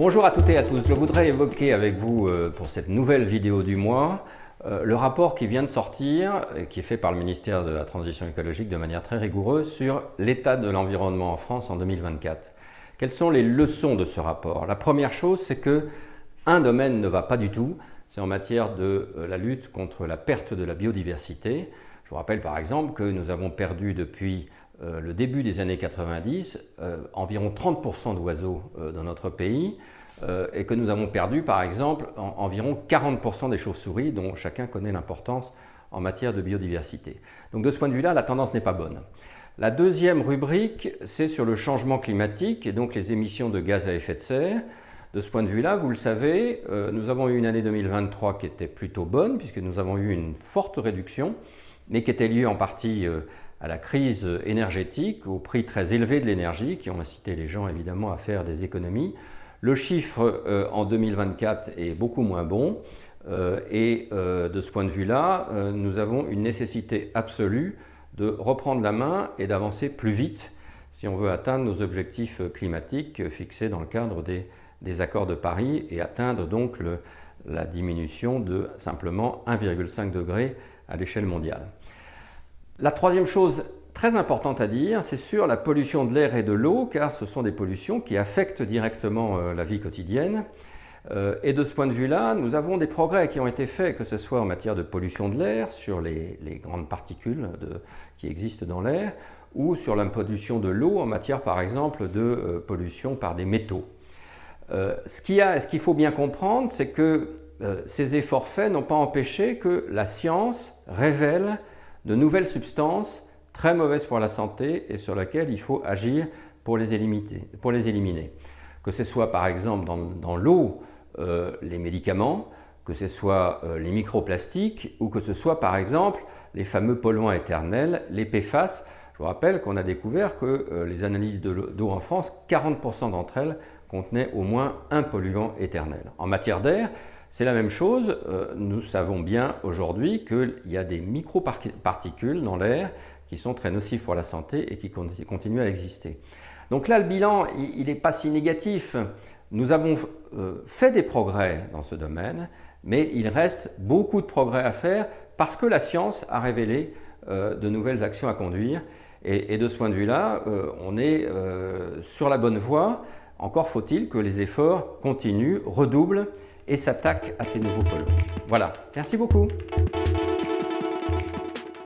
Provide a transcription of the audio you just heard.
Bonjour à toutes et à tous, je voudrais évoquer avec vous pour cette nouvelle vidéo du mois le rapport qui vient de sortir, qui est fait par le ministère de la Transition écologique de manière très rigoureuse sur l'état de l'environnement en France en 2024. Quelles sont les leçons de ce rapport? La première chose, c'est qu'un domaine ne va pas du tout, c'est en matière de la lutte contre la perte de la biodiversité. Je vous rappelle par exemple que nous avons perdu depuis le début des années 90 environ 30% d'oiseaux dans notre pays et que nous avons perdu par exemple environ 40% des chauves-souris dont chacun connaît l'importance en matière de biodiversité. Donc de ce point de vue-là, la tendance n'est pas bonne. La deuxième rubrique, c'est sur le changement climatique et donc les émissions de gaz à effet de serre. De ce point de vue-là, vous le savez, nous avons eu une année 2023 qui était plutôt bonne puisque nous avons eu une forte réduction, mais qui était liée en partie à la crise énergétique, au prix très élevé de l'énergie, qui ont incité les gens évidemment à faire des économies. Le chiffre en 2024 est beaucoup moins bon et de ce point de vue-là, nous avons une nécessité absolue de reprendre la main et d'avancer plus vite si on veut atteindre nos objectifs climatiques fixés dans le cadre des accords de Paris et atteindre donc la diminution de simplement 1,5 degré à l'échelle mondiale. La troisième chose très importante à dire, c'est sur la pollution de l'air et de l'eau, car ce sont des pollutions qui affectent directement la vie quotidienne. Et de ce point de vue-là, nous avons des progrès qui ont été faits, que ce soit en matière de pollution de l'air, sur les grandes particules qui existent dans l'air, ou sur la pollution de l'eau, en matière par exemple de pollution par des métaux. Ce qu'il faut bien comprendre, c'est que ces efforts faits n'ont pas empêché que la science révèle de nouvelles substances très mauvaises pour la santé et sur lesquelles il faut agir pour les éliminer. Que ce soit par exemple dans l'eau, les médicaments, que ce soit les microplastiques ou que ce soit par exemple les fameux polluants éternels, les PFAS. Je vous rappelle qu'on a découvert que les analyses d'eau en France, 40% d'entre elles contenaient au moins un polluant éternel. En matière d'air, c'est la même chose, nous savons bien aujourd'hui qu'il y a des microparticules dans l'air qui sont très nocives pour la santé et qui continuent à exister. Donc là, le bilan, il n'est pas si négatif. Nous avons fait des progrès dans ce domaine, mais il reste beaucoup de progrès à faire parce que la science a révélé de nouvelles actions à conduire. Et de ce point de vue-là, on est sur la bonne voie. Encore faut-il que les efforts continuent, redoublent et s'attaquent à ces nouveaux polluants. Voilà, merci beaucoup.